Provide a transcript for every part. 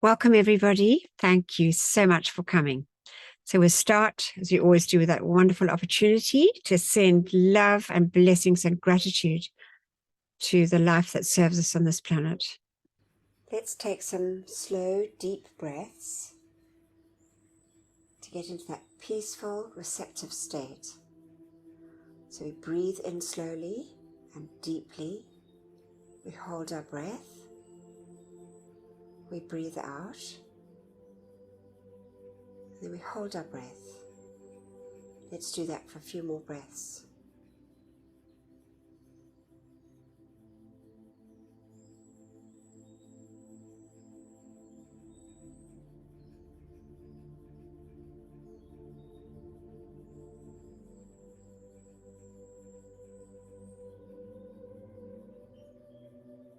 Welcome, everybody. Thank you so much for coming. So we'll start, as we always do, with that wonderful opportunity to send love and blessings and gratitude to the life that serves us on this planet. Let's take some slow, deep breaths to get into that peaceful, receptive state. So we breathe in slowly and deeply. We hold our breath. We breathe out. And then we hold our breath. Let's do that for a few more breaths.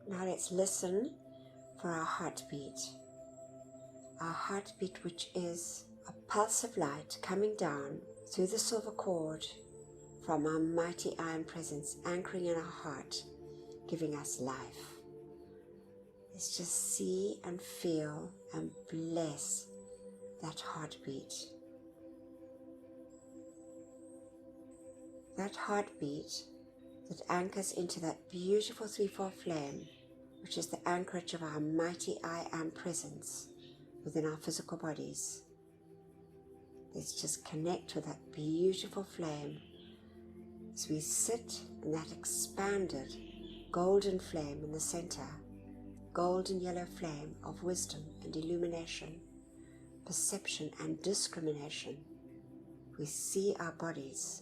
Now let's listen for our heartbeat. Our heartbeat, which is a pulse of light coming down through the silver cord from our mighty iron presence, anchoring in our heart, giving us life. Let's just see and feel and bless that heartbeat. That heartbeat that anchors into that beautiful threefold flame, which is the anchorage of our mighty I Am presence within our physical bodies. Let's just connect with that beautiful flame as we sit in that expanded golden flame in the center, golden yellow flame of wisdom and illumination, perception and discrimination. We see our bodies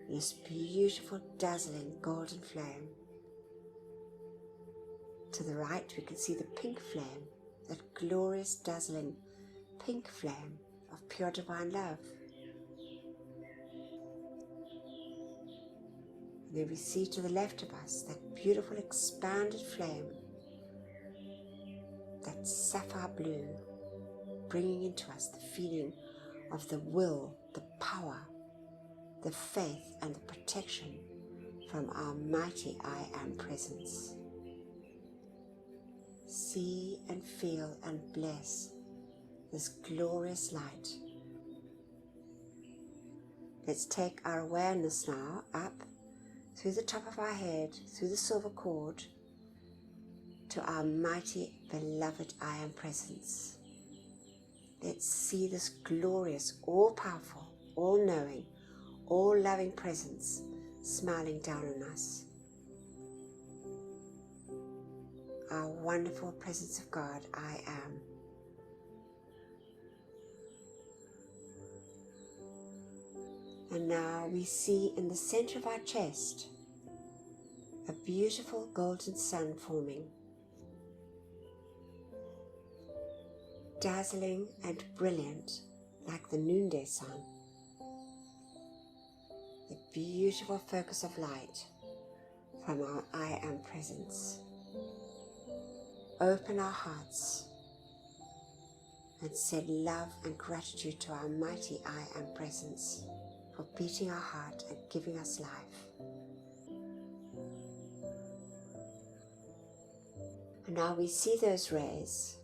in this beautiful, dazzling golden flame. To the right, we can see the pink flame, that glorious, dazzling pink flame of pure divine love. And then we see to the left of us that beautiful, expanded flame, that sapphire blue, bringing into us the feeling of the will, the power, the faith, and the protection from our mighty I Am presence. See and feel and bless this glorious light. Let's take our awareness now up through the top of our head, through the silver cord, to our mighty, beloved I Am presence. Let's see this glorious, all-powerful, all-knowing, all-loving presence smiling down on us. Our wonderful presence of God, I Am. And now we see in the center of our chest a beautiful golden sun forming, dazzling and brilliant like the noonday sun. The beautiful focus of light from our I Am presence. Open our hearts and send love and gratitude to our mighty I Am presence for beating our heart and giving us life. And now we see those rays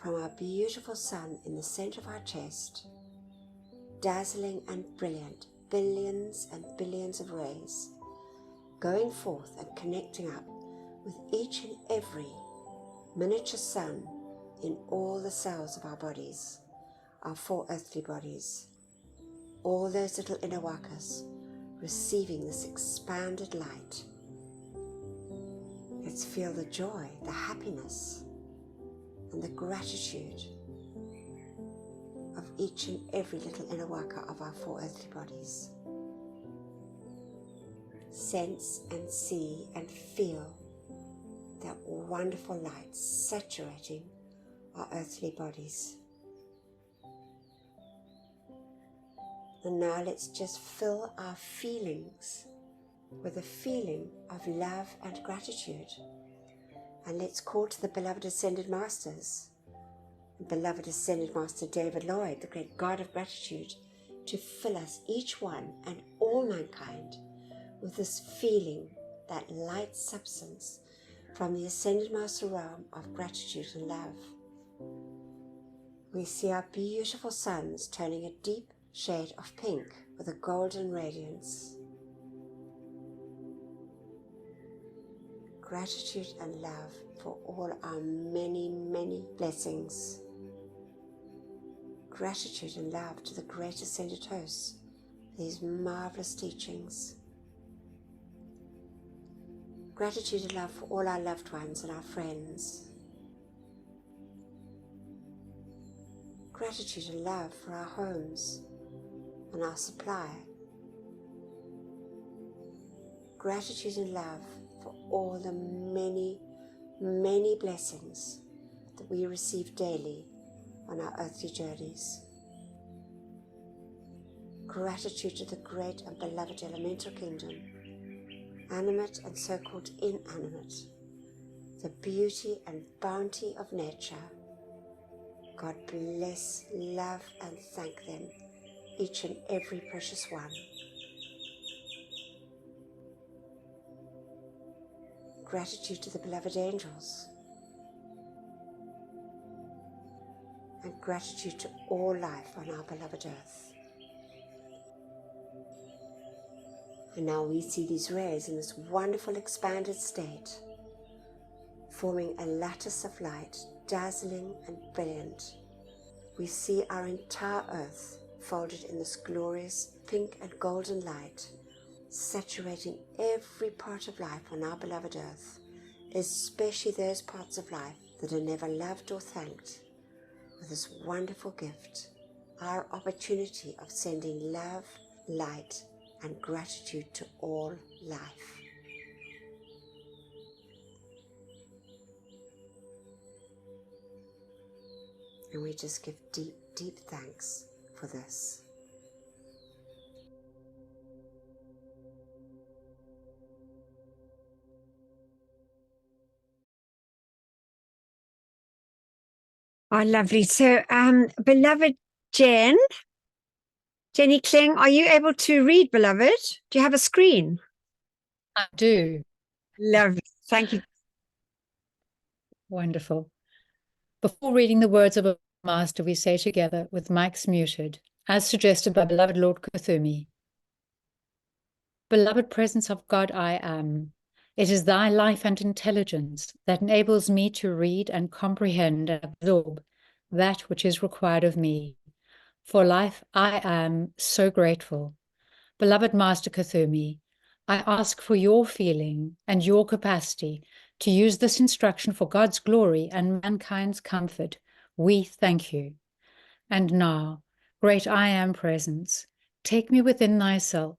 from our beautiful sun in the center of our chest, dazzling and brilliant, billions and billions of rays, going forth and connecting up with each and every miniature sun in all the cells of our bodies, our four earthly bodies, all those little inner workers receiving this expanded light. Let's feel the joy, the happiness, and the gratitude of each and every little inner worker of our four earthly bodies. Sense and see and feel that wonderful light saturating our earthly bodies. And now let's just fill our feelings with a feeling of love and gratitude. And let's call to the beloved Ascended Masters, beloved Ascended Master David Lloyd, the great God of gratitude, to fill us, each one and all mankind, with this feeling, that light substance from the Ascended Master realm of gratitude and love. We see our beautiful suns turning a deep shade of pink with a golden radiance. Gratitude and love for all our many, many blessings. Gratitude and love to the great ascended hosts for these marvelous teachings. Gratitude and love for all our loved ones and our friends. Gratitude and love for our homes and our supply. Gratitude and love for all the many, many blessings that we receive daily on our earthly journeys. Gratitude to the great and beloved elemental kingdom, animate and so-called inanimate, the beauty and bounty of nature. God bless, love and thank them, each and every precious one. Gratitude to the beloved angels, and gratitude to all life on our beloved earth. And now we see these rays in this wonderful expanded state, forming a lattice of light, dazzling and brilliant. We see our entire earth folded in this glorious pink and golden light, saturating every part of life on our beloved earth, especially those parts of life that are never loved or thanked, with this wonderful gift, our opportunity of sending love, light, and gratitude to all life. And we just give deep, deep thanks for this. Oh, lovely. So, beloved Jenny Kling, are you able to read, beloved? Do you have a screen? I do. Lovely. Thank you. Wonderful. Before reading the words of a master, we say together, with mics muted, as suggested by beloved Lord Cthulhu, beloved presence of God, I am. It is thy life and intelligence that enables me to read and comprehend and absorb that which is required of me. For life, I am so grateful. Beloved Master Cthulhu, I ask for your feeling and your capacity to use this instruction for God's glory and mankind's comfort. We thank you. And now, great I Am Presence, take me within thyself.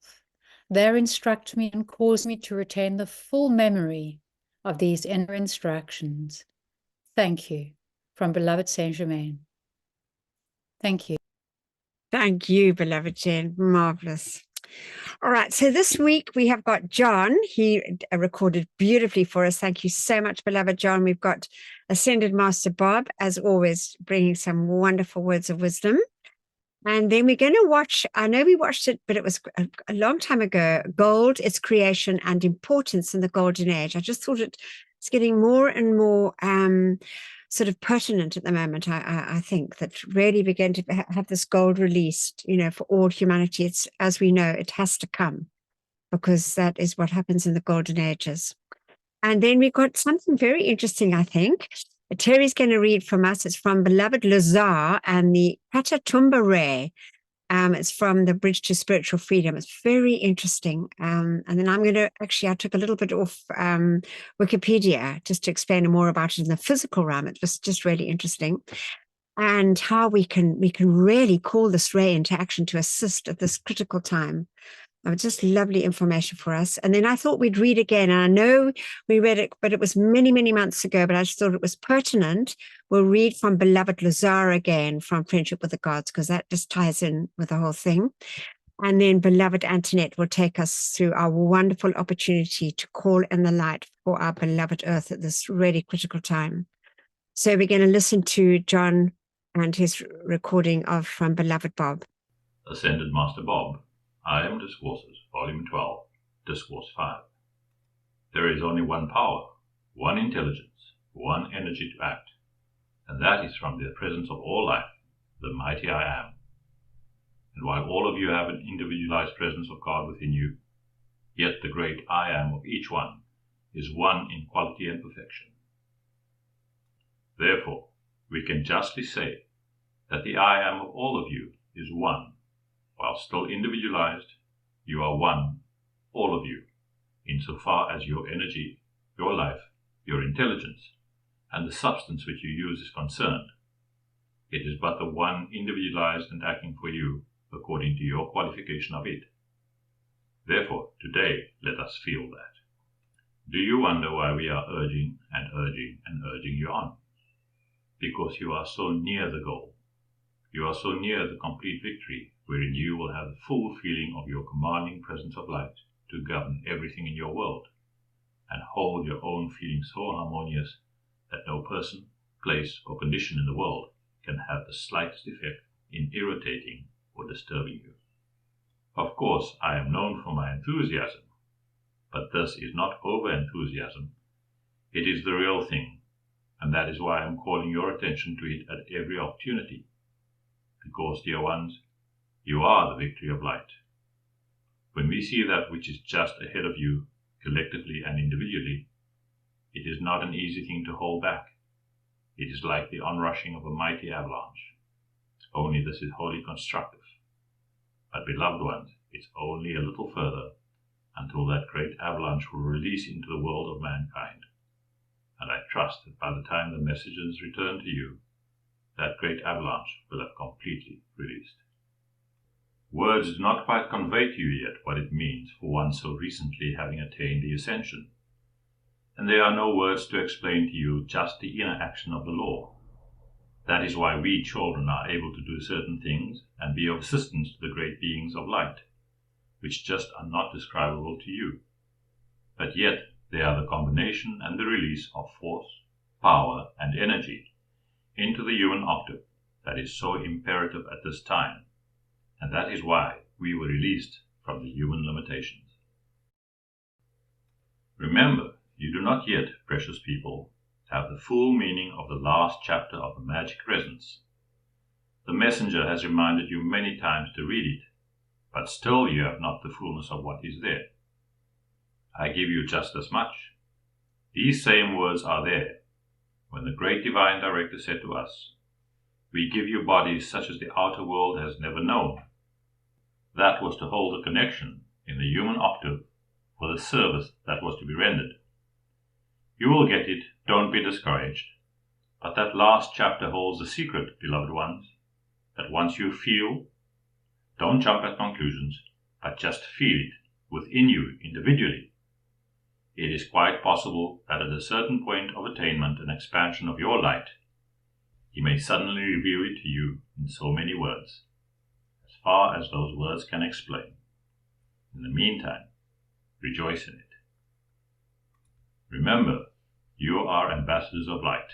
There instruct me and cause me to retain the full memory of these inner instructions. Thank you. From beloved Saint Germain. Thank you. Thank you, beloved Jen. Marvelous. All right. So this week we have got John. He recorded beautifully for us. Thank you so much, beloved John. We've got Ascended Master Bob, as always, bringing some wonderful words of wisdom. And then we're going to watch, I know we watched it, but it was a long time ago, Gold, Its Creation and Importance in the Golden Age. I just thought it's getting more and more sort of pertinent at the moment. I think that really began to have this gold released, for all humanity. It's, as we know, it has to come, because that is what happens in the Golden Ages. And then we got something very interesting, I think. Terry's going to read from us. It's from beloved Lazar and the Catatumba ray. It's from the Bridge to Spiritual Freedom. It's very interesting. And then I'm going to, actually, I took a little bit off Wikipedia just to explain more about it in the physical realm. It was just really interesting. And how we can really call this ray into action to assist at this critical time. Just lovely information for us. And then I thought we'd read again. And I know we read it, but it was many, many months ago, but I just thought it was pertinent. We'll read from beloved Lazar again from Friendship with the Gods, because that just ties in with the whole thing. And then beloved Antoinette will take us through our wonderful opportunity to call in the light for our beloved Earth at this really critical time. So we're going to listen to John and his recording of from beloved Bob. Ascended Master Bob. I Am Discourses, Volume 12, Discourse 5. There is only one power, one intelligence, one energy to act. and that is from the presence of all life, the mighty I Am. And while all of you have an individualized presence of God within you, yet the great I Am of each one is one in quality and perfection. Therefore, we can justly say that the I Am of all of you is one. While still individualized, you are one, all of you, insofar as your energy, your life, your intelligence, and the substance which you use is concerned. It is but the one individualized and acting for you according to your qualification of it. Therefore, today, let us feel that. Do you wonder why we are urging and urging and urging you on? Because you are so near the goal. You are so near the complete victory, wherein you will have the full feeling of your commanding presence of light to govern everything in your world, and hold your own feeling so harmonious that no person, place, or condition in the world can have the slightest effect in irritating or disturbing you. Of course, I am known for my enthusiasm, but this is not over-enthusiasm. It is the real thing, and that is why I am calling your attention to it at every opportunity. Because, dear ones, you are the victory of light. When we see that which is just ahead of you, collectively and individually, it is not an easy thing to hold back. It is like the onrushing of a mighty avalanche. Only this is wholly constructive. But, beloved ones, it's only a little further until that great avalanche will release into the world of mankind. And I trust that by the time the messages return to you, that great avalanche will have completely released. Words do not quite convey to you yet what it means for one so recently having attained the ascension. And there are no words to explain to you just the inner action of the law. That is why we children are able to do certain things and be of assistance to the great beings of light, which just are not describable to you. But yet they are the combination and the release of force, power, and energy into the human octave that is so imperative at this time, and that is why we were released from the human limitations. Remember, you do not yet, precious people, have the full meaning of the last chapter of the Magic Presence. The messenger has reminded you many times to read it, but still you have not the fullness of what is there. I give you just as much. These same words are there when the great divine director said to us, "We give you bodies such as the outer world has never known." That was to hold a connection in the human octave for the service that was to be rendered. You will get it, don't be discouraged. But that last chapter holds the secret, beloved ones, that once you feel, don't jump at conclusions, but just feel it within you individually. It is quite possible that at a certain point of attainment and expansion of your light, He may suddenly reveal it to you in so many words, as far as those words can explain. In the meantime, rejoice in it. Remember, you are ambassadors of light,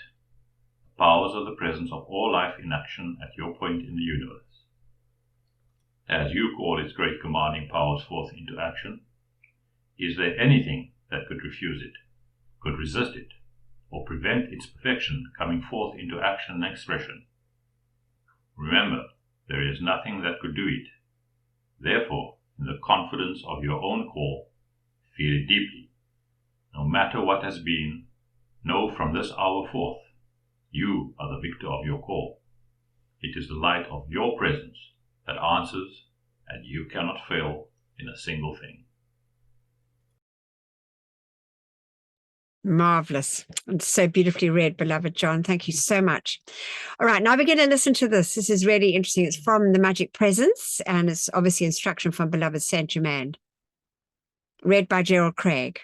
the powers of the presence of all life in action at your point in the universe. As you call its great commanding powers forth into action, is there anything that could refuse it, could resist it, or prevent its perfection coming forth into action and expression? Remember, there is nothing that could do it. Therefore, in the confidence of your own call, feel it deeply. No matter what has been, know from this hour forth, you are the victor of your call. It is the light of your presence that answers, and you cannot fail in a single thing. Marvelous. And so beautifully read, beloved John. Thank you so much. All right, now we're going to listen to this. This is really interesting. It's from the Magic Presence, and it's obviously instruction from beloved Saint Germain. Read by Gerald Craig.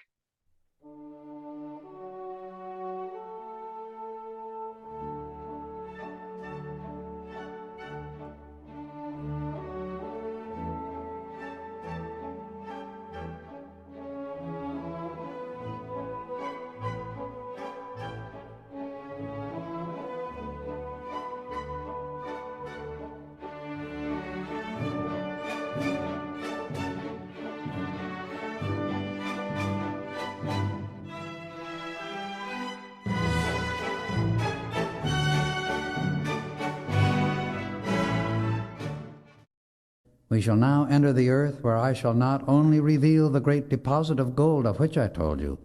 We shall now enter the earth, where I shall not only reveal the great deposit of gold of which I told you,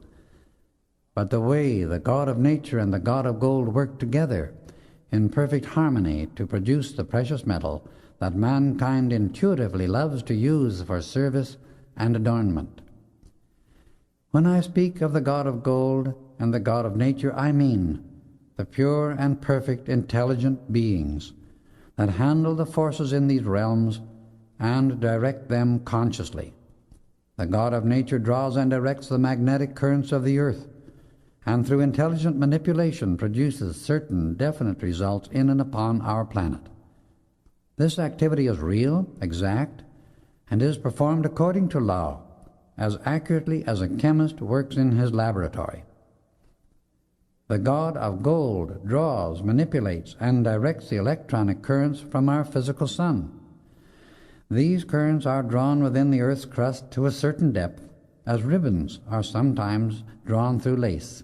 but the way the God of nature and the God of gold work together in perfect harmony to produce the precious metal that mankind intuitively loves to use for service and adornment. When I speak of the God of gold and the God of nature, I mean the pure and perfect intelligent beings that handle the forces in these realms and direct them consciously. The God of nature draws and directs the magnetic currents of the earth, and through intelligent manipulation produces certain definite results in and upon our planet. This activity is real, exact, and is performed according to law, as accurately as a chemist works in his laboratory. The God of gold draws, manipulates, and directs the electronic currents from our physical sun. These currents are drawn within the earth's crust to a certain depth, as ribbons are sometimes drawn through lace.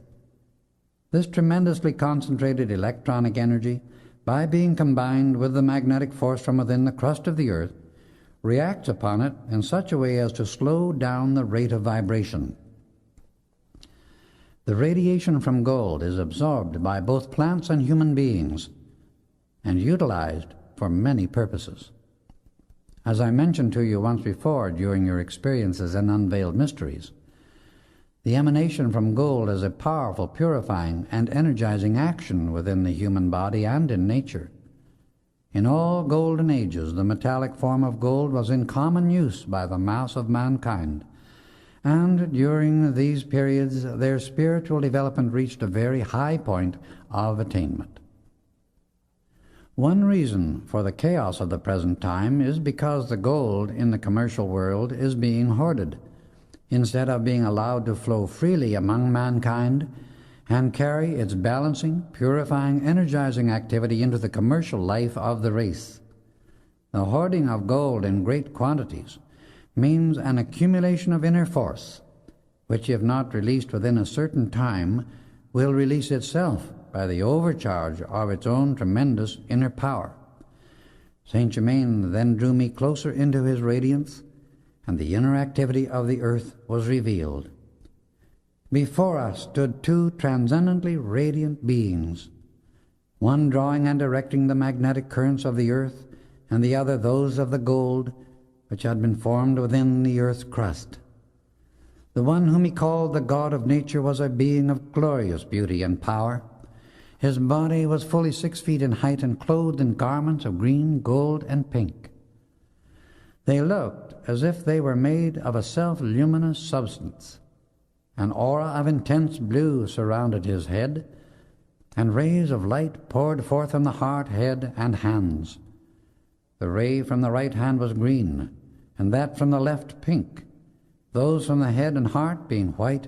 This tremendously concentrated electronic energy, by being combined with the magnetic force from within the crust of the earth, reacts upon it in such a way as to slow down the rate of vibration. The radiation from gold is absorbed by both plants and human beings and utilized for many purposes. As I mentioned to you once before during your experiences in Unveiled Mysteries, the emanation from gold is a powerful, purifying, and energizing action within the human body and in nature. In all golden ages, the metallic form of gold was in common use by the mass of mankind, and during these periods their spiritual development reached a very high point of attainment. One reason for the chaos of the present time is because the gold in the commercial world is being hoarded, instead of being allowed to flow freely among mankind and carry its balancing, purifying, energizing activity into the commercial life of the race. The hoarding of gold in great quantities means an accumulation of inner force, which, if not released within a certain time, will release itself by the overcharge of its own tremendous inner power. Saint Germain then drew me closer into his radiance, and the inner activity of the earth was revealed. Before us stood two transcendently radiant beings, one drawing and directing the magnetic currents of the earth, and the other those of the gold which had been formed within the earth's crust. The one whom he called the God of nature was a being of glorious beauty and power. His body was fully 6 feet in height and clothed in garments of green, gold, and pink. They looked as if they were made of a self-luminous substance. An aura of intense blue surrounded his head, and rays of light poured forth from the heart, head, and hands. The ray from the right hand was green, and that from the left pink, those from the head and heart being white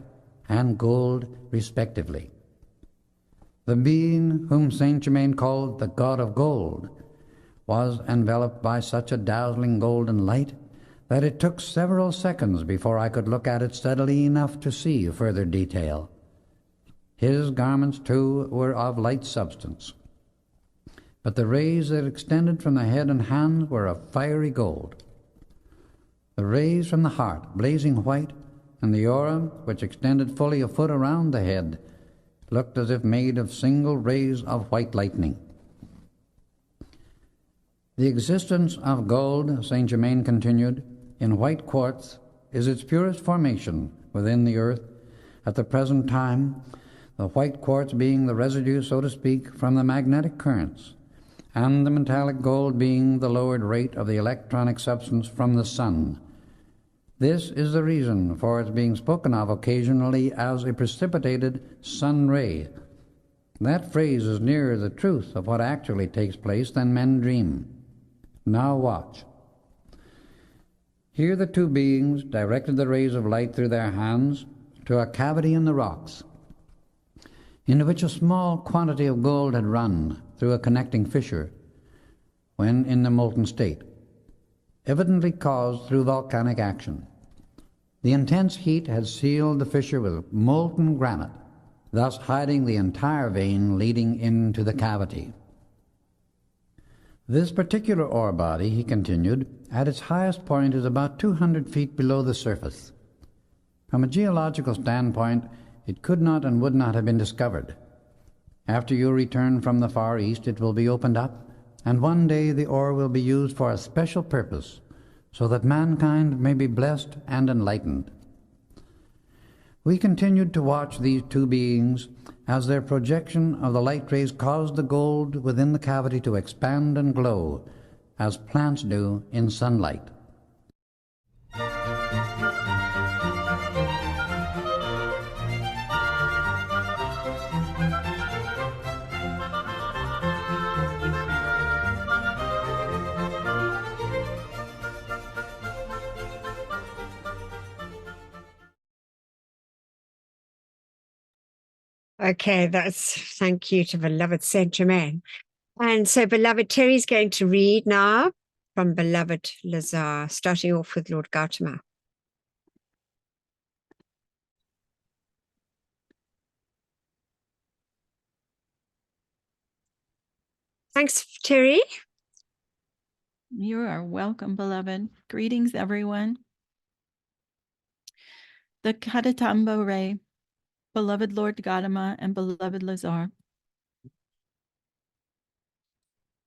and gold respectively. The being whom Saint Germain called the God of Gold was enveloped by such a dazzling golden light that it took several seconds before I could look at it steadily enough to see further detail. His garments, too, were of light substance, but the rays that extended from the head and hands were of fiery gold. The rays from the heart, blazing white, and the aura, which extended fully a foot around the head, looked as if made of single rays of white lightning. The existence of gold, Saint Germain continued, in white quartz is its purest formation within the earth at the present time, the white quartz being the residue, so to speak, from the magnetic currents, and the metallic gold being the lowered rate of the electronic substance from the sun. This is the reason for its being spoken of occasionally as a precipitated sun ray. That phrase is nearer the truth of what actually takes place than men dream. Now watch. Here the two beings directed the rays of light through their hands to a cavity in the rocks, into which a small quantity of gold had run through a connecting fissure when in the molten state, evidently caused through volcanic action. The intense heat had sealed the fissure with molten granite, thus hiding the entire vein leading into the cavity. This particular ore body, he continued, at its highest point is about 200 feet below the surface. From a geological standpoint, it could not and would not have been discovered. After you return from the Far East, it will be opened up, and one day the ore will be used for a special purpose, so that mankind may be blessed and enlightened. We continued to watch these two beings as their projection of the light rays caused the gold within the cavity to expand and glow, as plants do in sunlight. Okay, thank you to beloved Saint Germain. And so beloved Terry's going to read now from beloved Lazar, starting off with Lord Gautama. Thanks, Terry. You are welcome, beloved. Greetings, everyone. The Catatumbo ray, beloved Lord Gautama and beloved Lazar.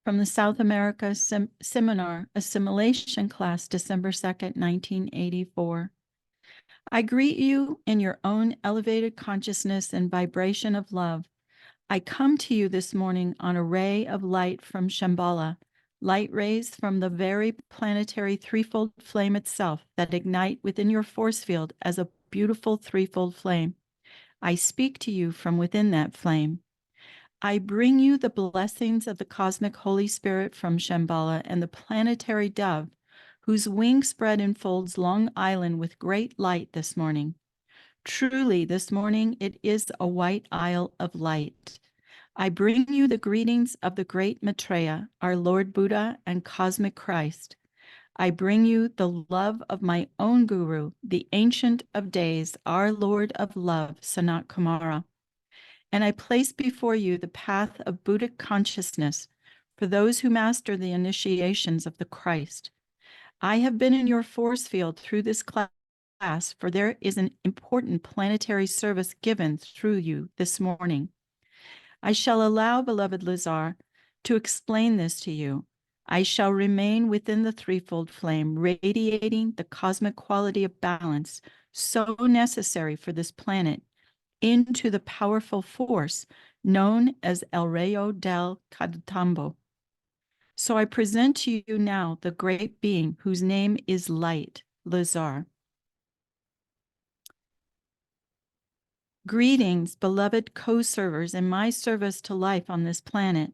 From the South America Seminar Assimilation Class, December 2nd, 1984. I greet you in your own elevated consciousness and vibration of love. I come to you this morning on a ray of light from Shambhala, light rays from the very planetary threefold flame itself that ignite within your force field as a beautiful threefold flame. I speak to you from within that flame. I bring you the blessings of the cosmic Holy Spirit from Shambhala and the planetary dove, whose wing spread enfolds Long Island with great light this morning. Truly, this morning it is a white isle of light. I bring you the greetings of the great Maitreya, our Lord Buddha and cosmic Christ. I bring you the love of my own Guru, the Ancient of Days, our Lord of Love, Sanat Kumara. And I place before you the path of Buddhic consciousness for those who master the initiations of the Christ. I have been in your force field through this class, for there is an important planetary service given through you this morning. I shall allow, beloved Lazar, to explain this to you. I shall remain within the threefold flame, radiating the cosmic quality of balance so necessary for this planet into the powerful force known as El Rayo del Catatumbo. So I present to you now the great being whose name is Light, Lazar. Greetings, beloved co-servers in my service to life on this planet.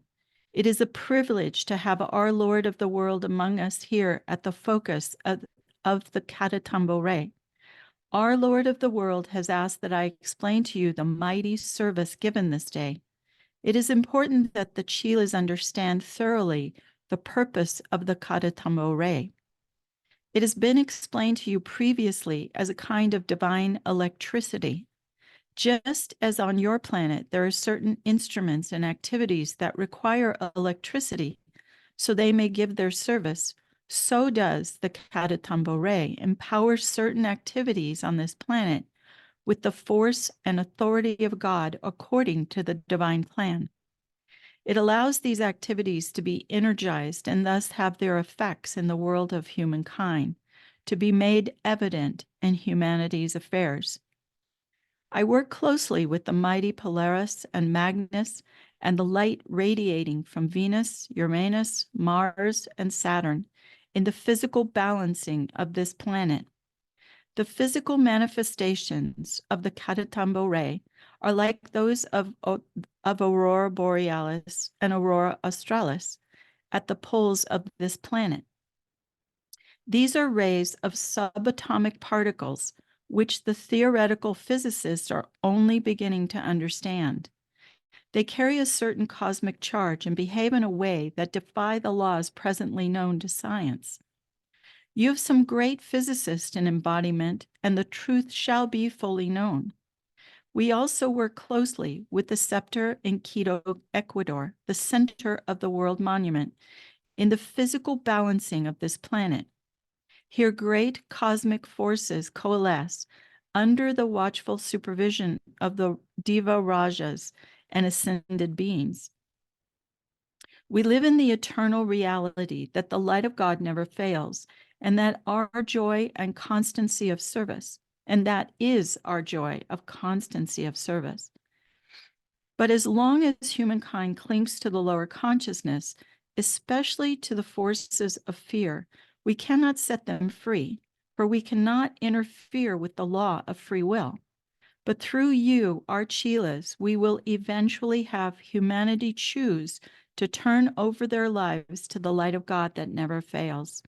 It is a privilege to have our Lord of the world among us here at the focus of the Catatumbo ray. Our Lord of the world has asked that I explain to you the mighty service given this day. It is important that the Chelas understand thoroughly the purpose of the Catatumbo ray. It has been explained to you previously as a kind of divine electricity. Just as on your planet, there are certain instruments and activities that require electricity so they may give their service, so does the Catatumbo ray empower certain activities on this planet with the force and authority of God according to the divine plan. It allows these activities to be energized and thus have their effects in the world of humankind, to be made evident in humanity's affairs. I work closely with the mighty Polaris and Magnus and the light radiating from Venus, Uranus, Mars, and Saturn in the physical balancing of this planet. The physical manifestations of the Catatumbo ray are like those of Aurora Borealis and Aurora Australis at the poles of this planet. These are rays of subatomic particles which the theoretical physicists are only beginning to understand. They carry a certain cosmic charge and behave in a way that defy the laws presently known to science. You have some great physicists in embodiment, and the truth shall be fully known. We also work closely with the scepter in Quito, Ecuador, the center of the World Monument, in the physical balancing of this planet. Here, great cosmic forces coalesce under the watchful supervision of the Deva Rajas and ascended beings. We live in the eternal reality that the light of God never fails, and that our joy and constancy of service, and that is our joy of constancy of service. But as long as humankind clings to the lower consciousness, especially to the forces of fear, we cannot set them free, for we cannot interfere with the law of free will. But through you, our chelas, we will eventually have humanity choose to turn over their lives to the light of God that never fails.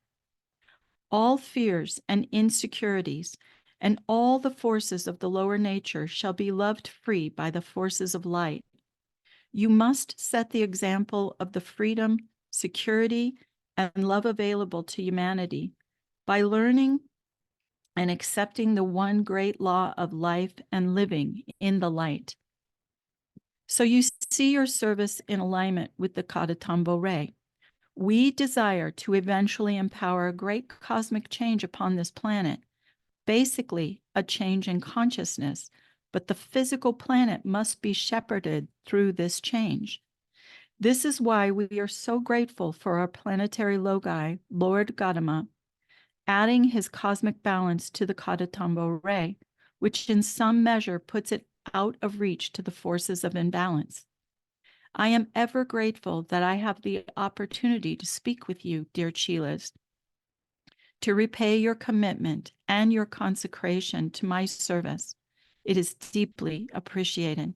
All fears and insecurities and all the forces of the lower nature shall be loved free by the forces of light. You must set the example of the freedom, security, and love available to humanity by learning and accepting the one great law of life and living in the light. So you see your service in alignment with the Catatumbo ray. We desire to eventually empower a great cosmic change upon this planet, basically a change in consciousness, but the physical planet must be shepherded through this change. This is why we are so grateful for our planetary logi, Lord Gautama, adding his cosmic balance to the Catatumbo ray, which in some measure puts it out of reach to the forces of imbalance. I am ever grateful that I have the opportunity to speak with you, dear chelas, to repay your commitment and your consecration to my service. It is deeply appreciated.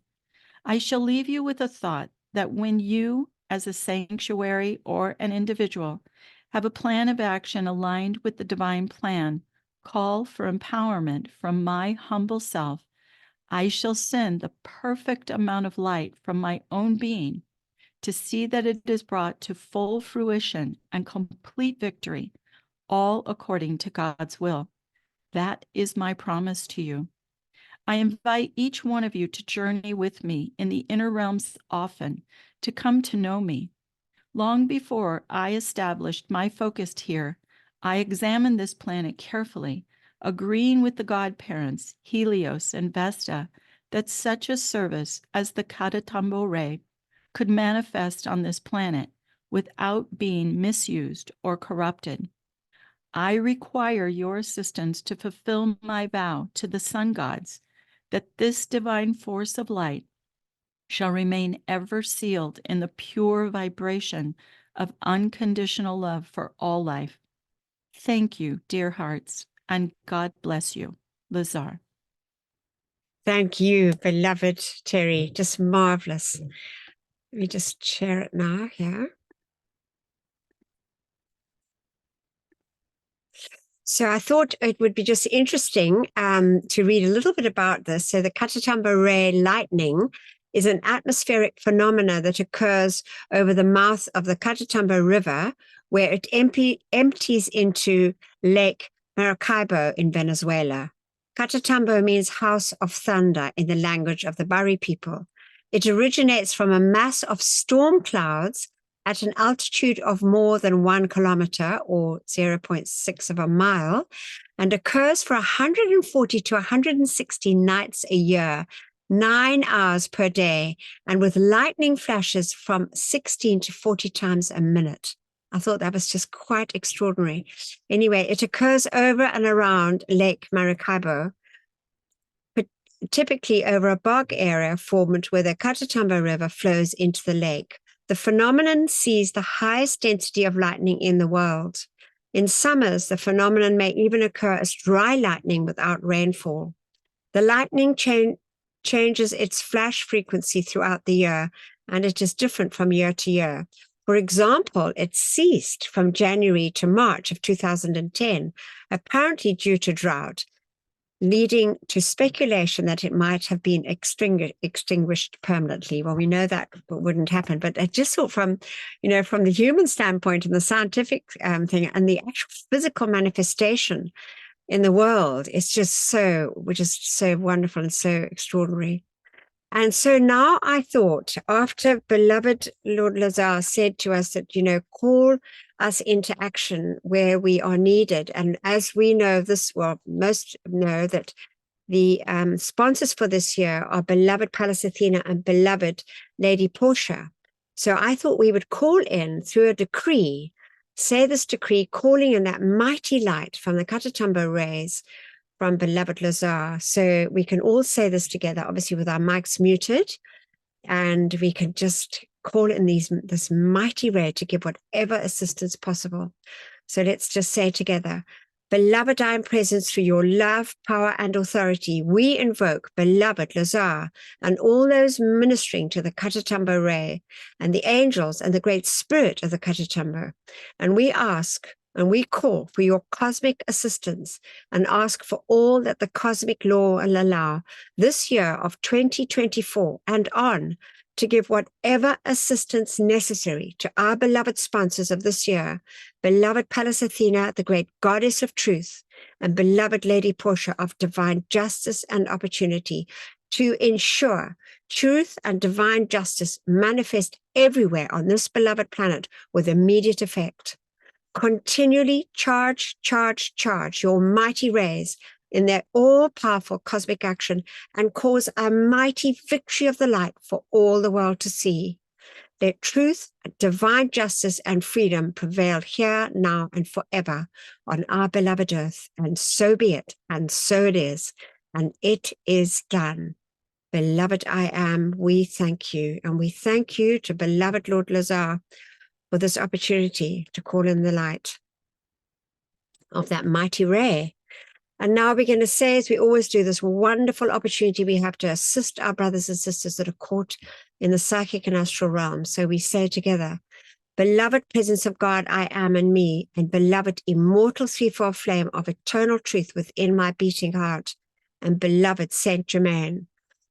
I shall leave you with a thought that when you, as a sanctuary or an individual, have a plan of action aligned with the divine plan, call for empowerment from my humble self, I shall send the perfect amount of light from my own being to see that it is brought to full fruition and complete victory, all according to God's will. That is my promise to you. I invite each one of you to journey with me in the inner realms often, to come to know me. Long before I established my focus here, I examined this planet carefully, agreeing with the godparents, Helios and Vesta, that such a service as the Catatumbo ray could manifest on this planet without being misused or corrupted. I require your assistance to fulfill my vow to the sun gods that this divine force of light shall remain ever sealed in the pure vibration of unconditional love for all life. Thank you, dear hearts, and God bless you. Lazar. Thank you, beloved Terry. Just marvelous. Let me just share it now here. So I thought it would be just interesting to read a little bit about this. So the Catatumbo ray lightning is an atmospheric phenomena that occurs over the mouth of the Catatumbo River, where it empties into Lake Maracaibo in Venezuela. Catatumbo means house of thunder in the language of the Bari people. It originates from a mass of storm clouds at an altitude of more than 1 kilometer or 0.6 of a mile, and occurs for 140 to 160 nights a year, 9 hours per day, and with lightning flashes from 16 to 40 times a minute. I thought that was just quite extraordinary. Anyway, it occurs over and around Lake Maracaibo, but typically over a bog area formed where the Catatumbo River flows into the lake. The phenomenon sees the highest density of lightning in the world. In summers, the phenomenon may even occur as dry lightning without rainfall. The lightning changes its flash frequency throughout the year, and it is different from year to year. For example, it ceased from January to March of 2010, apparently due to drought, leading to speculation that it might have been extinguished permanently. Well, we know that wouldn't happen, but I just thought from the human standpoint and the scientific thing and the actual physical manifestation in the world, it's just so wonderful and so extraordinary. And so now I thought, after beloved Lord Lazar said to us that, call us into action where we are needed. And as we know this, well, most know that the sponsors for this year are beloved Pallas Athena and beloved Lady Portia. So I thought we would call in through a decree, say this decree, calling in that mighty light from the Catatumbo rays from beloved Lazar. So we can all say this together, obviously with our mics muted, and we can just call in this mighty ray to give whatever assistance possible. So let's just say together, beloved I am present through your love, power, and authority. We invoke beloved Lazar and all those ministering to the Catatumbo ray and the angels and the great spirit of the Catatumbo. And we ask and we call for your cosmic assistance and ask for all that the cosmic law will allow this year of 2024 and on, to give whatever assistance necessary to our beloved sponsors of this year, beloved Pallas Athena, the great goddess of truth, and beloved Lady Portia of divine justice and opportunity, to ensure truth and divine justice manifest everywhere on this beloved planet with immediate effect. Continually charge your mighty rays in their all-powerful cosmic action and cause a mighty victory of the light for all the world to see. Let truth, divine justice, and freedom prevail here, now, and forever on our beloved earth. And so be it, and so it is, and it is done. Beloved I am, we thank you, and we thank you to beloved Lord Lazar for this opportunity to call in the light of that mighty ray. And now we're going to say, as we always do, this wonderful opportunity we have to assist our brothers and sisters that are caught in the psychic and astral realm. So we say together, beloved presence of God, I am in me, and beloved immortal threefold flame of eternal truth within my beating heart, and beloved Saint Germain.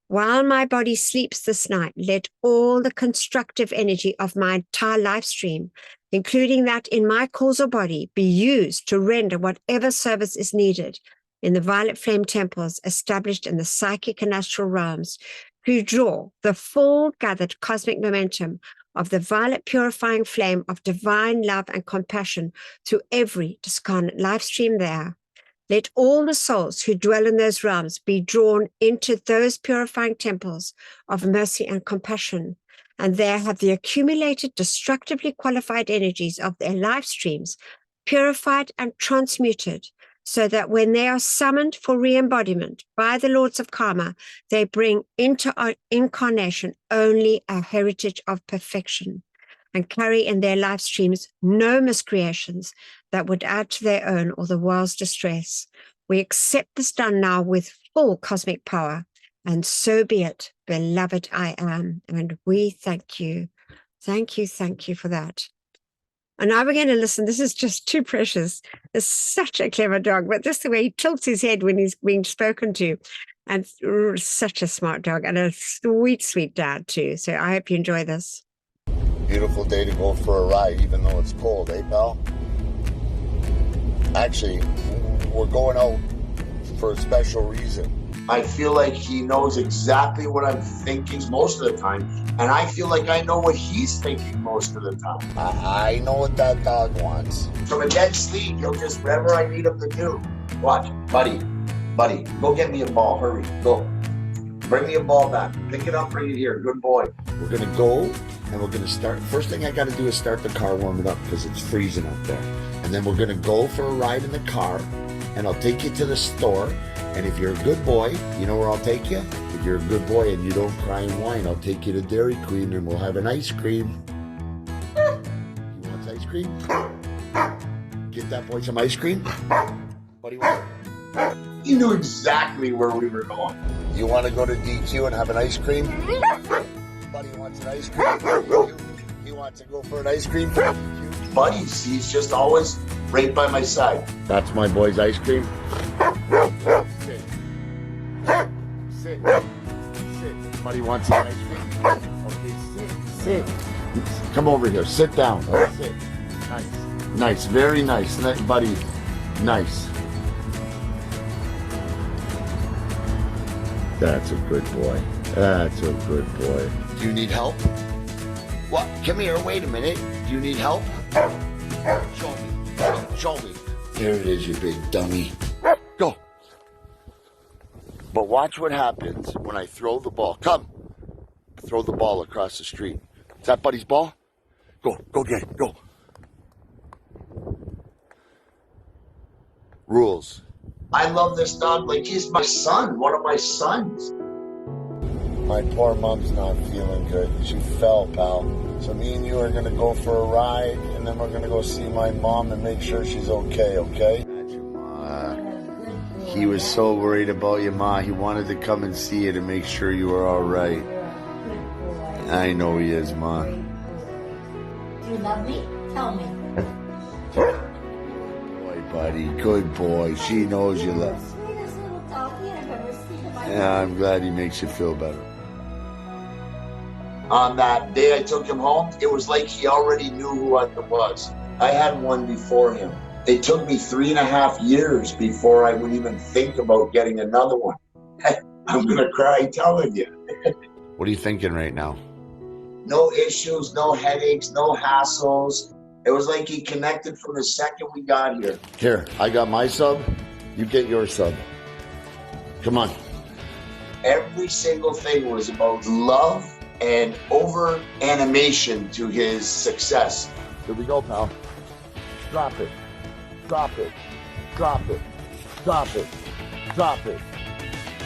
While my body sleeps this night, let all the constructive energy of my entire life stream, including that in my causal body, be used to render whatever service is needed in the violet flame temples established in the psychic and astral realms, who draw the full gathered cosmic momentum of the violet purifying flame of divine love and compassion through every discarnate life stream there. Let all the souls who dwell in those realms be drawn into those purifying temples of mercy and compassion, and there have the accumulated destructively qualified energies of their life streams purified and transmuted, so that when they are summoned for re-embodiment by the Lords of Karma, they bring into our incarnation only a heritage of perfection, and carry in their life streams no miscreations that would add to their own or the world's distress. We accept this done now with full cosmic power, and so be it, beloved I am. And we thank you. Thank you for that. And now we're going to listen. This is just too precious. It's such a clever dog, but just the way he tilts his head when he's being spoken to. And such a smart dog, and a sweet, sweet dad too. So I hope you enjoy this. Beautiful day to go for a ride, even though it's cold, eh, pal? Actually, we're going out for a special reason. I feel like he knows exactly what I'm thinking most of the time, and I feel like I know what he's thinking most of the time. I know what that dog wants. From a dead sleep, he'll just whatever I need him to do. Watch, buddy, go get me a ball, hurry, go. Bring me a ball back, pick it up, bring it here, good boy. We're gonna go, and we're gonna start. First thing I gotta do is start the car, warm it up, because it's freezing up there. And then we're gonna go for a ride in the car, and I'll take you to the store. And if you're a good boy, you know where I'll take you? If you're a good boy and you don't cry and whine, I'll take you to Dairy Queen and we'll have an ice cream. You want ice cream? Get that boy some ice cream? What do you want? He knew exactly where we were going. You want to go to DQ and have an ice cream? Buddy wants an ice cream. He wants to go for an ice cream for DQ. Buddy, he's just always right by my side. That's my boy's ice cream. Sit. Buddy wants an ice cream. Okay, sit. Come over here. Sit down. Sit. Nice. Very nice. Buddy, nice. That's a good boy. That's a good boy. Do you need help? What? Come here, wait a minute. Do you need help? Show me. Show me. There it is, you big dummy. Go. But watch what happens when I throw the ball. Come. Throw the ball across the street. Is that Buddy's ball? Go. Go get it. Go. Rules. I love this dog like he's my son, one of my sons. My poor mom's not feeling good. She fell, pal. So me and you are going to go for a ride, and then we're going to go see my mom and make sure she's okay, okay? He was so worried about you, Ma. He wanted to come and see you to make sure you were all right. I know he is, Ma. Do you love me? Tell me. Boy, buddy. Good boy. She knows you love. Sweetest little doggy I've ever seen in my life. Yeah, I'm glad he makes you feel better. On that day I took him home, it was like he already knew who I was. I had one before him. It took me 3.5 years before I would even think about getting another one. I'm gonna cry telling you. What are you thinking right now? No issues, no headaches, no hassles. It was like he connected from the second we got here. Here, I got my sub, you get your sub. Come on. Every single thing was about love and over animation to his success. Here we go, pal. Drop it. Drop it. Drop it. Drop it. Drop it.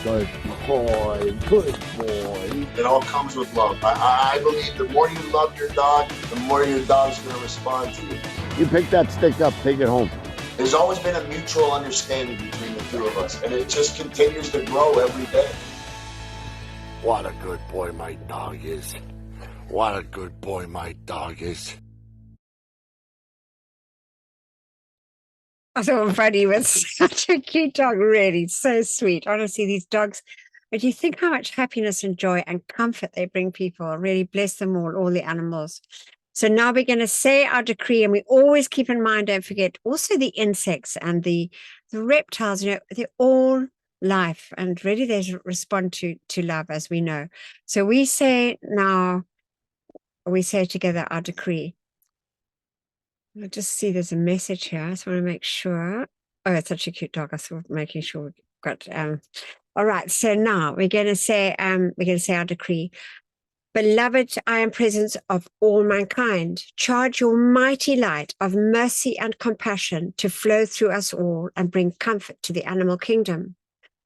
Good boy. Good boy. It all comes with love. I believe the more you love your dog, the more your dog's going to respond to you. You pick that stick up, take it home. There's always been a mutual understanding between the two of us, and it just continues to grow every day. What a good boy my dog is. What a good boy my dog is. I thought Buddy was such a cute dog, really, so sweet. Honestly, these dogs, but you think how much happiness and joy and comfort they bring people. Really bless them all the animals. So now we're going to say our decree, and we always keep in mind, don't forget, also the insects and the reptiles, you know, they're all life, and really they respond to love, as we know. So we say together our decree. I just see there's a message here. I just want to make sure. Oh, it's such a cute dog. I thought making sure we've got all right. So now we're going to say our decree. Beloved, I am presence of all mankind. Charge your mighty light of mercy and compassion to flow through us all and bring comfort to the animal kingdom.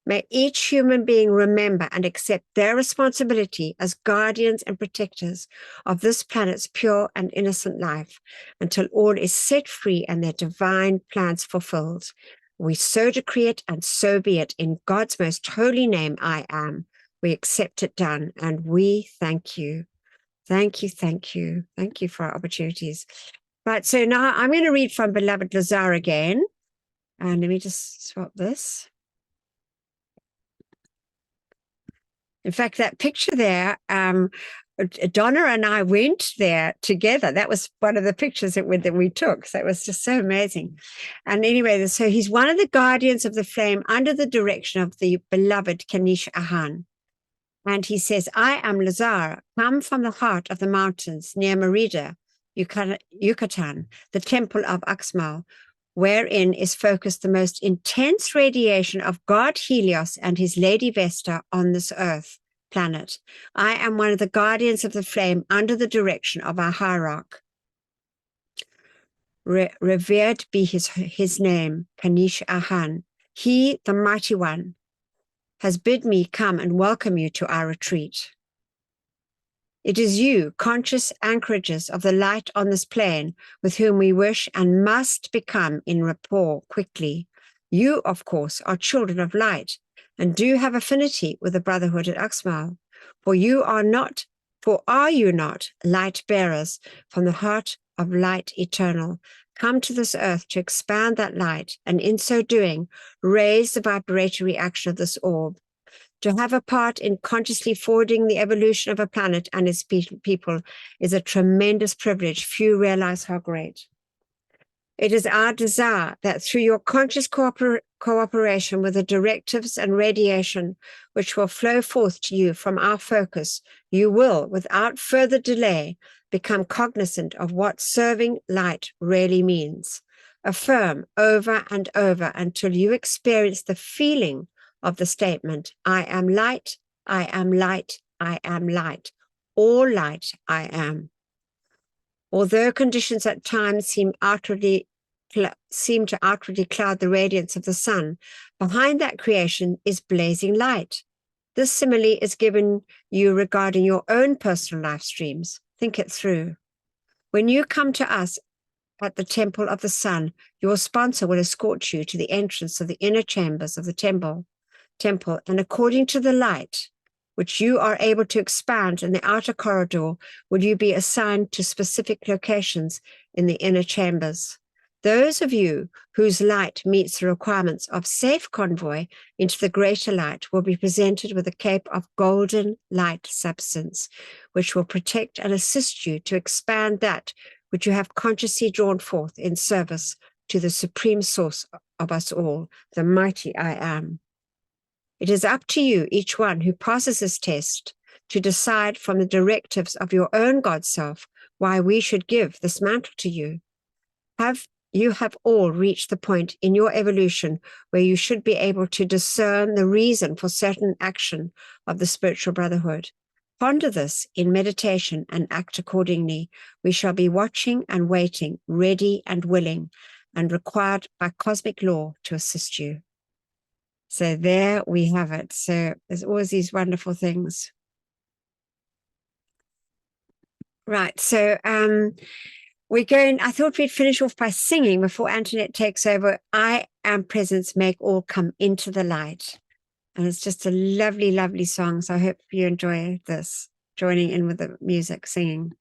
May each human being remember and accept their responsibility as guardians and protectors of this planet's pure and innocent life until all is set free and their divine plans fulfilled. We so decree it, and so be it. In God's most holy name, I am. We accept it done, and we thank you. Thank you, thank you. Thank you for our opportunities. Right, so now I'm going to read from Beloved Lazar again. And let me just swap this. In fact, that picture there, Donna and I went there together. That was one of the pictures that we took. So it was just so amazing. And anyway, so he's one of the guardians of the flame under the direction of the beloved Kanish Ahan. And he says, I am Lazar, come from the heart of the mountains near Merida, Yucatan, the temple of Axmal, wherein is focused the most intense radiation of God Helios and his Lady Vesta on this earth planet. I am one of the guardians of the flame under the direction of our hierarch. Revered be his name, Kanish Ahan. He, the mighty one, has bid me come and welcome you to our retreat. It is you, conscious anchorages of the light on this plane, with whom we wish and must become in rapport quickly. You, of course, are children of light and do have affinity with the brotherhood at Axmal. For are you not light bearers from the heart of light eternal, come to this earth to expand that light, and in so doing, raise the vibratory action of this orb? To have a part in consciously forwarding the evolution of a planet and its people is a tremendous privilege. Few realize how great. It is our desire that through your conscious cooperation with the directives and radiation which will flow forth to you from our focus, you will, without further delay, become cognizant of what serving light really means. Affirm over and over until you experience the feeling of the statement, I am light, I am light, I am light. All light I am. Although conditions at times seem to outwardly cloud the radiance of the sun, behind that creation is blazing light. This simile is given you regarding your own personal life streams. Think it through. When you come to us at the temple of the sun, your sponsor will escort you to the entrance of the inner chambers of the temple, and according to the light, which you are able to expand in the outer corridor, will you be assigned to specific locations in the inner chambers. Those of you whose light meets the requirements of safe convoy into the greater light will be presented with a cape of golden light substance, which will protect and assist you to expand that which you have consciously drawn forth in service to the supreme source of us all, the mighty I am. It is up to you, each one who passes this test, to decide from the directives of your own God self why we should give this mantle to you. You have all reached the point in your evolution where you should be able to discern the reason for certain action of the spiritual brotherhood. Ponder this in meditation and act accordingly. We shall be watching and waiting, ready and willing, and required by cosmic law to assist you. So there we have it. So there's always these wonderful things. Right. So I thought we'd finish off by singing before Antoinette takes over. I am presence, make all come into the light. And it's just a lovely, lovely song. So I hope you enjoy this, joining in with the music, singing.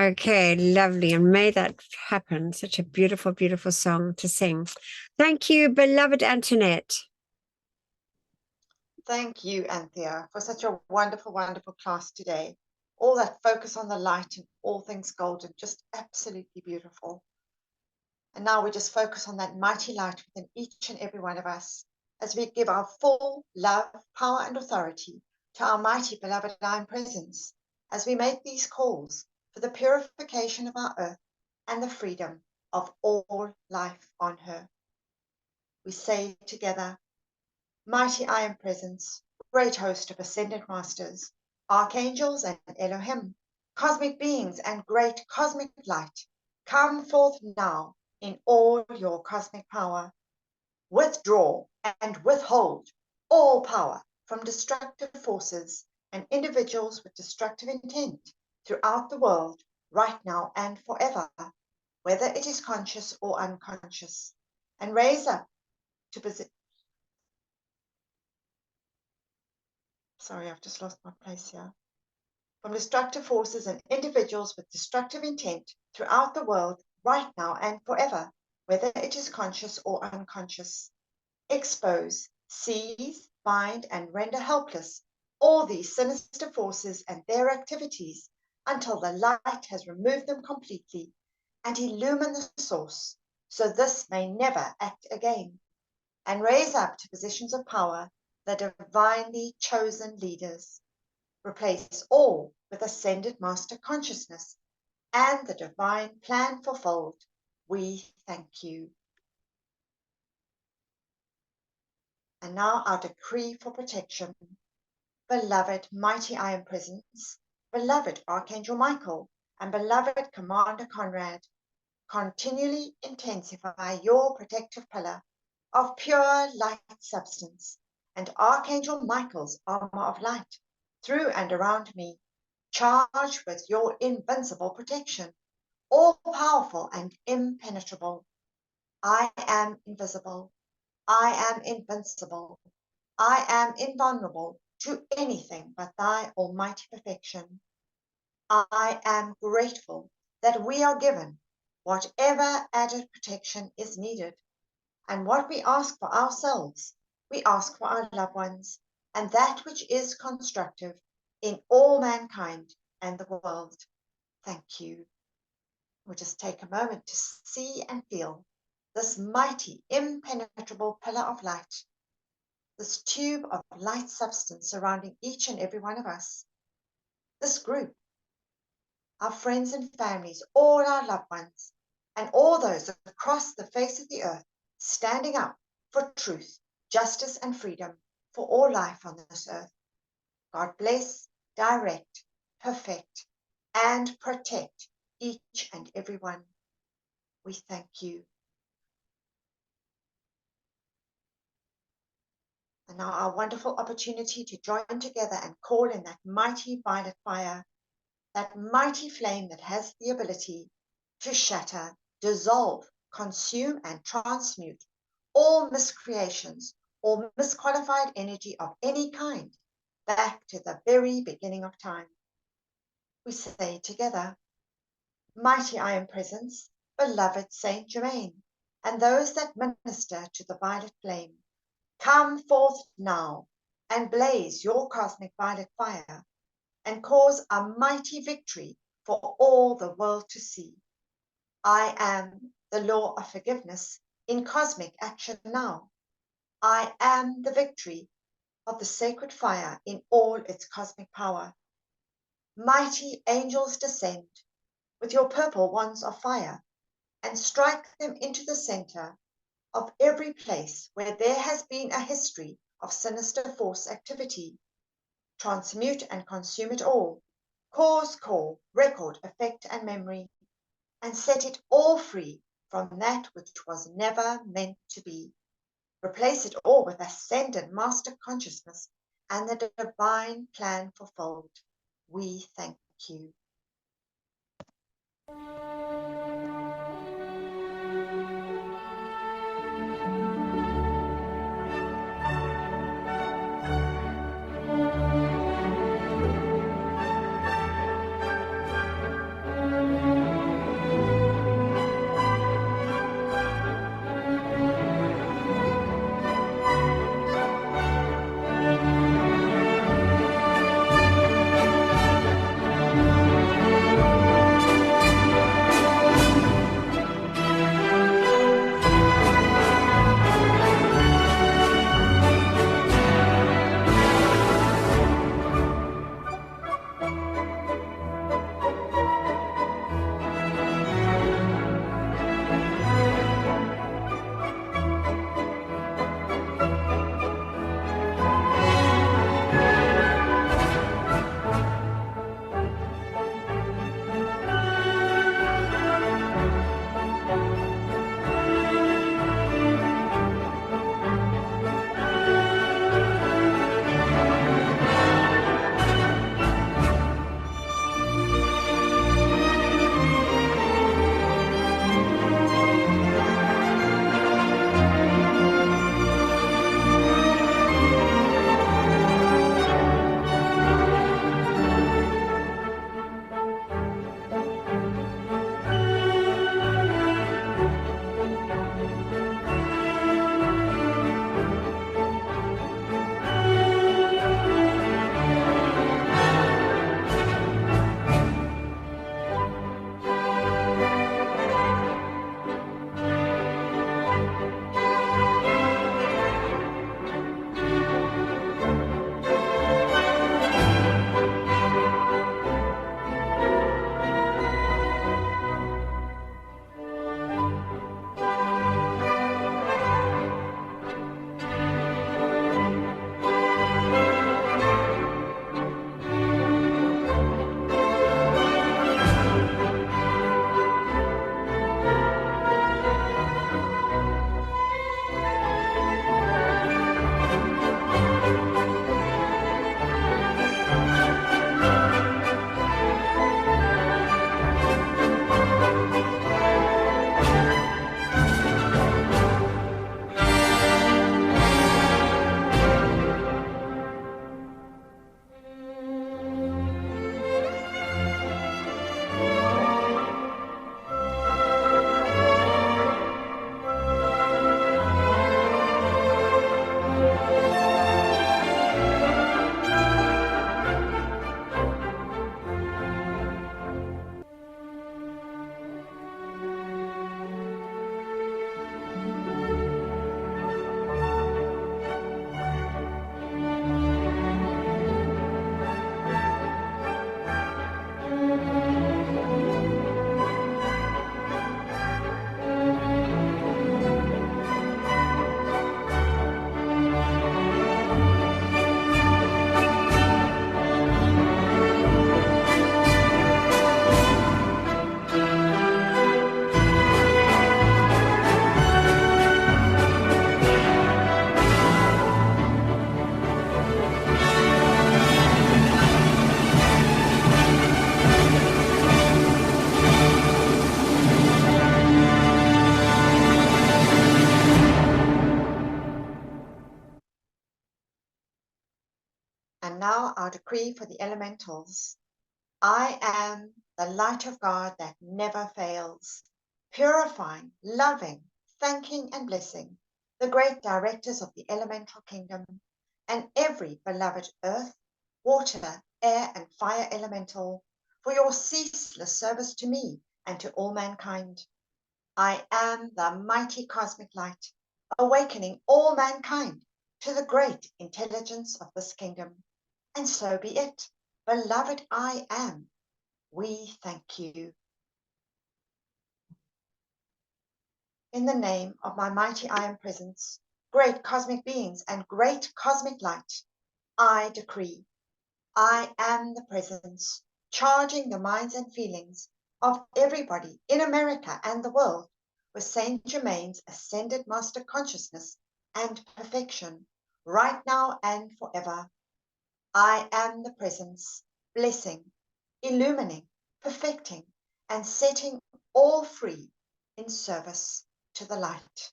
Okay, lovely. And may that happen. Such a beautiful, beautiful song to sing. Thank you, beloved Antoinette. Thank you, Anthea, for such a wonderful, wonderful class today. all that focus on the light and all things golden, just absolutely beautiful. And now we just focus on that mighty light within each and every one of us as we give our full love, power, and authority to our mighty beloved I Am Presence as we make these calls for the purification of our earth and the freedom of all life on her. We say together, mighty I Am Presence, great host of ascended masters, archangels and Elohim, cosmic beings and great cosmic light, come forth now in all your cosmic power. Withdraw and withhold all power from destructive forces and individuals with destructive intent throughout the world, right now and forever, whether it is conscious or unconscious, and raise up to position. Sorry, I've just lost my place here. From destructive forces and individuals with destructive intent throughout the world, right now and forever, whether it is conscious or unconscious. Expose, seize, bind, and render helpless all these sinister forces and their activities until the light has removed them completely and illumine the source, so this may never act again, and raise up to positions of power the divinely chosen leaders. Replace all with ascended master consciousness and the divine plan fulfilled. We thank you. And now our decree for protection. Beloved mighty I Am Presence, beloved Archangel Michael, and beloved Commander Conrad, continually intensify your protective pillar of pure light substance and Archangel Michael's armor of light through and around me, charged with your invincible protection, all powerful and impenetrable. I am invisible. I am invincible. I am invulnerable to anything but thy almighty perfection. I am grateful that we are given whatever added protection is needed, and what we ask for ourselves, we ask for our loved ones, and that which is constructive in all mankind and the world. Thank you. We'll just take a moment to see and feel this mighty, impenetrable pillar of light, this tube of light substance surrounding each and every one of us, this group, our friends and families, all our loved ones, and all those across the face of the earth, standing up for truth, justice, and freedom for all life on this earth. God bless, direct, perfect, and protect each and every one. We thank you. And now our wonderful opportunity to join together and call in that mighty violet fire, that mighty flame that has the ability to shatter, dissolve, consume, and transmute all miscreations or misqualified energy of any kind back to the very beginning of time. We say together, mighty I Am Presence, beloved Saint Germain, and those that minister to the violet flame, come forth now and blaze your cosmic violet fire and cause a mighty victory for all the world to see. I am the law of forgiveness in cosmic action now. I am the victory of the sacred fire in all its cosmic power. Mighty angels descend with your purple wands of fire and strike them into the center of every place where there has been a history of sinister force activity. Transmute and consume it all, cause, core, record, effect, and memory, and set it all free from that which was never meant to be. Replace it all with ascended master consciousness and the divine plan fulfilled. We thank you. now our decree for the elementals. I am the light of God that never fails, purifying, loving, thanking and blessing the great directors of the elemental kingdom and every beloved earth, water, air and fire elemental for your ceaseless service to me and to all mankind. I am the mighty cosmic light, awakening all mankind to the great intelligence of this kingdom. And so be it. Beloved I am, we thank you. In the name of my mighty I am presence, great cosmic beings and great cosmic light, I decree, I am the presence, charging the minds and feelings of everybody in America and the world with Saint Germain's ascended master consciousness and perfection, right now and forever. I am the presence, blessing, illumining, perfecting, and setting all free in service to the light.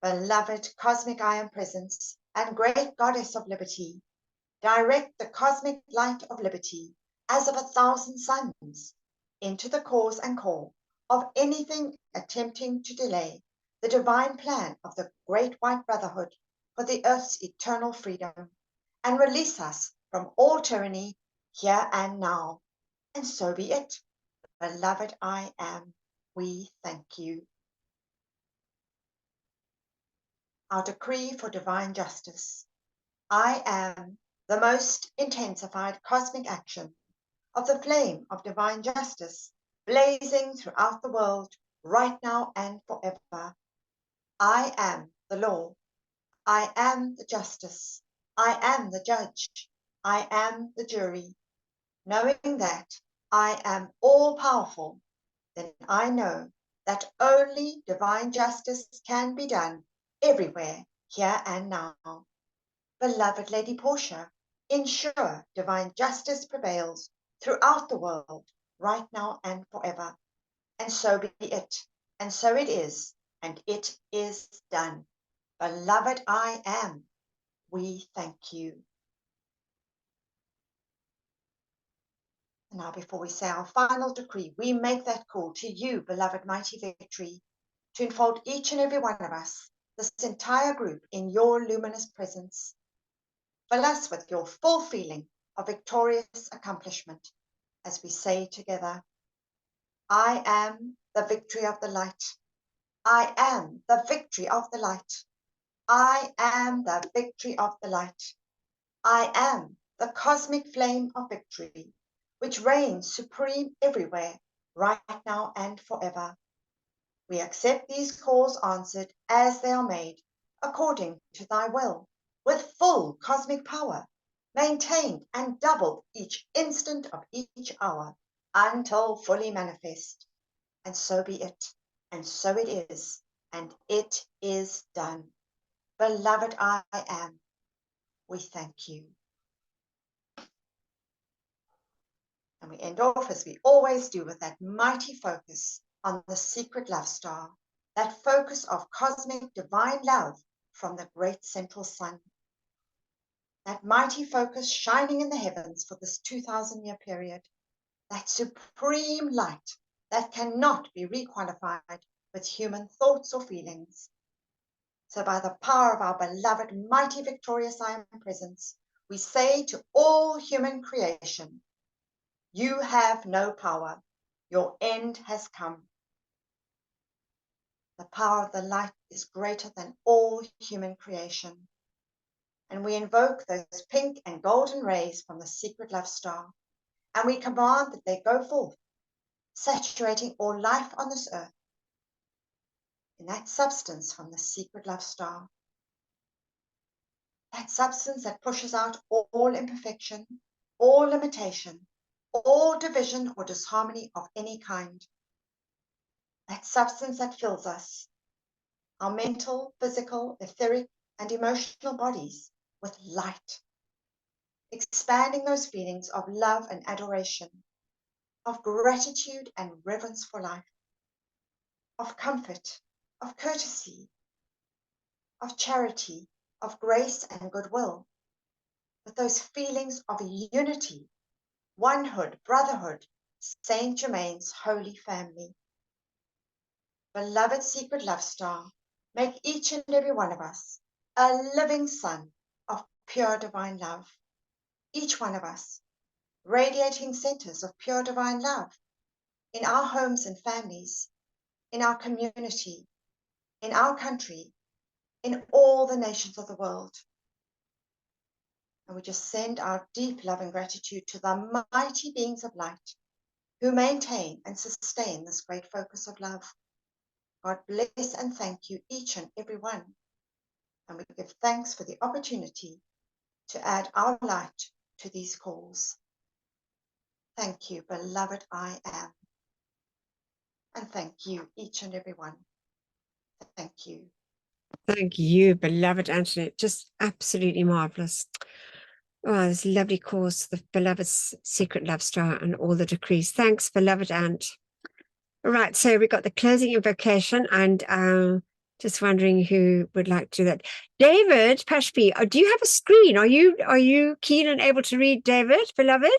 Beloved cosmic I am presence and great goddess of liberty, direct the cosmic light of liberty as of 1,000 suns into the cause and core of anything attempting to delay the divine plan of the great white brotherhood for the earth's eternal freedom, and release us from all tyranny here and now. And so be it. Beloved I am, we thank you. Our decree for divine justice. I am the most intensified cosmic action of the flame of divine justice blazing throughout the world right now and forever. I am the law. I am the justice. I am the judge. I am the jury. Knowing that I am all powerful, then I know that only divine justice can be done everywhere, here and now. Beloved Lady Portia, ensure divine justice prevails throughout the world, right now and forever. And so be it, and so it is, and it is done. Beloved I am, we thank you. And now before we say our final decree, we make that call to you, beloved mighty victory, to enfold each and every one of us, this entire group, in your luminous presence. Fill us with your full feeling of victorious accomplishment as we say together, I am the victory of the light. I am the victory of the light. I am the victory of the light. I am the cosmic flame of victory, which reigns supreme everywhere, right now and forever. We accept these calls answered as they are made, according to thy will, with full cosmic power, maintained and doubled each instant of each hour, until fully manifest. And so be it, and so it is, and it is done. Beloved I am, we thank you. And we end off as we always do with that mighty focus on the secret love star, that focus of cosmic divine love from the great central sun. That mighty focus shining in the heavens for this 2,000-year period, that supreme light that cannot be requalified with human thoughts or feelings. So by the power of our beloved mighty victorious I am presence, we say to all human creation, you have no power. Your end has come. The power of the light is greater than all human creation. And we invoke those pink and golden rays from the secret love star. And we command that they go forth, saturating all life on this earth in that substance from the secret love star. That substance that pushes out all imperfection, all limitation, all division or disharmony of any kind. That substance that fills us, our mental, physical, etheric, and emotional bodies with light, expanding those feelings of love and adoration, of gratitude and reverence for life, of comfort, of courtesy, of charity, of grace and goodwill, with those feelings of unity, onehood, brotherhood, Saint Germain's holy family. Beloved secret love star, make each and every one of us a living sun of pure divine love. Each one of us radiating centers of pure divine love in our homes and families, in our community, in our country, in all the nations of the world. And we just send our deep love and gratitude to the mighty beings of light who maintain and sustain this great focus of love. God bless and thank you, each and every one. And we give thanks for the opportunity to add our light to these calls. Thank you, beloved I am. And thank you, each and every one. Thank you. Thank you, beloved Antoinette. Just absolutely marvelous. Oh, this lovely course, the beloved secret love star and all the decrees. Thanks, beloved Ant. Right, so we got the closing invocation, and just wondering who would like to do that. David Pashpi, do you have a screen? Are you keen and able to read, David, beloved?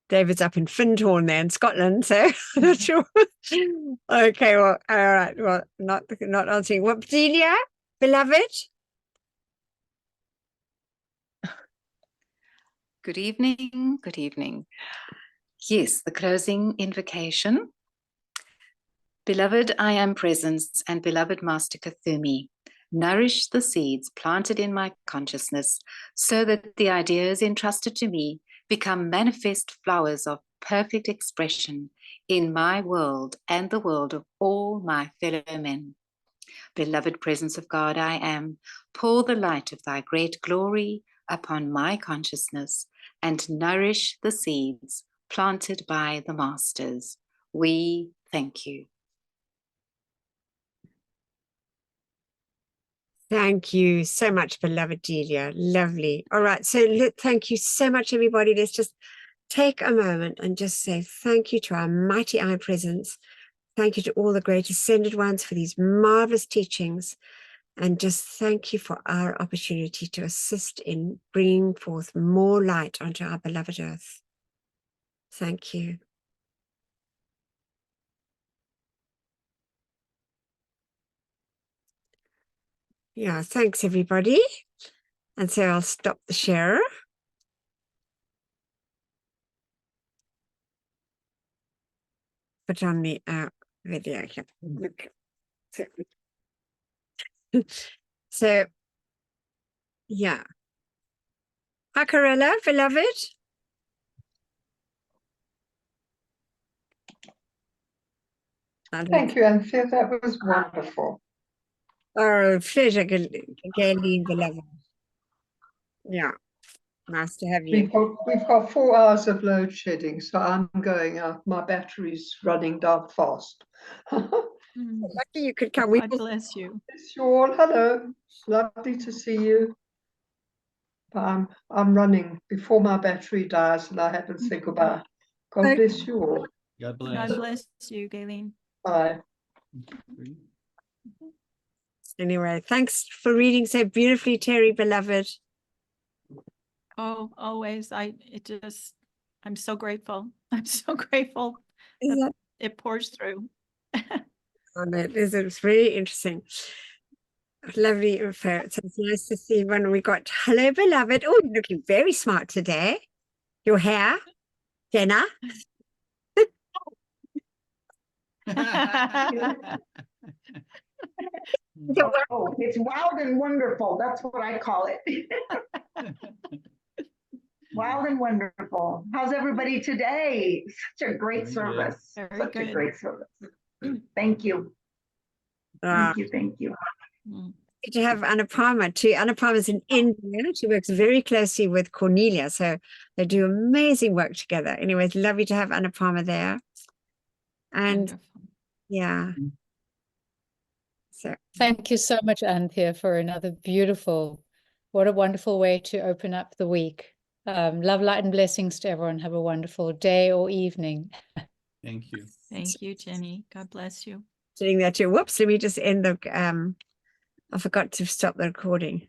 David's up in Findhorn there in Scotland, so I'm not sure. Okay, well, all right, well, not answering. What, Delia, beloved? Good evening, good evening. Yes, the closing invocation. Beloved I am presence and beloved Master Kathumi, nourish the seeds planted in my consciousness so that the ideas entrusted to me become manifest flowers of perfect expression in my world and the world of all my fellow men. Beloved presence of God I am, pour the light of thy great glory upon my consciousness and nourish the seeds planted by the masters. We thank you. Thank you so much, beloved Delia. Lovely. All right, so thank you so much, everybody. Let's just take a moment and just say thank you to our mighty I presence. Thank you to all the great ascended ones for these marvelous teachings. And just thank you for our opportunity to assist in bringing forth more light onto our beloved earth. Thank you. Yeah, thanks everybody. And so I'll stop the share. Put on the video here. Okay. So, yeah. Akarella, beloved. Thank you, Anthea. That was wonderful. Oh, pleasure, Gayleen, beloved. Yeah, nice to have you. We've got 4 hours of load shedding, so I'm going out. My battery's running down fast. Lucky you could come. God bless you. Bless you all. Hello. Lovely to see you. But I'm running before my battery dies and I haven't said goodbye. God bless you all. God bless. God bless you, Gayleen. Bye. Anyway, thanks for reading so beautifully, Terry, beloved. Oh, always. I'm so grateful. I'm so grateful Is that it pours through. It's very interesting. Lovely refer. So it's nice to see when we got hello, beloved. Oh, you're looking very smart today. Your hair, Jenna. Oh, it's wild and wonderful. That's what I call it. Wild and wonderful. How's everybody today? Such a great service. Such a great service. Thank you. Thank you. Thank you. Good to have Anupama too. Anupama's in India. She works very closely with Cornelia, so they do amazing work together. Anyway, it's lovely to have Anupama there. And wonderful. Yeah. So thank you so much, Anthea, for another beautiful, what a wonderful way to open up the week. Love, light, and blessings to everyone. Have a wonderful day or evening. Thank you. Thank you, Jenny. God bless you. sitting there too. Whoops, let me just end the, I forgot to stop the recording.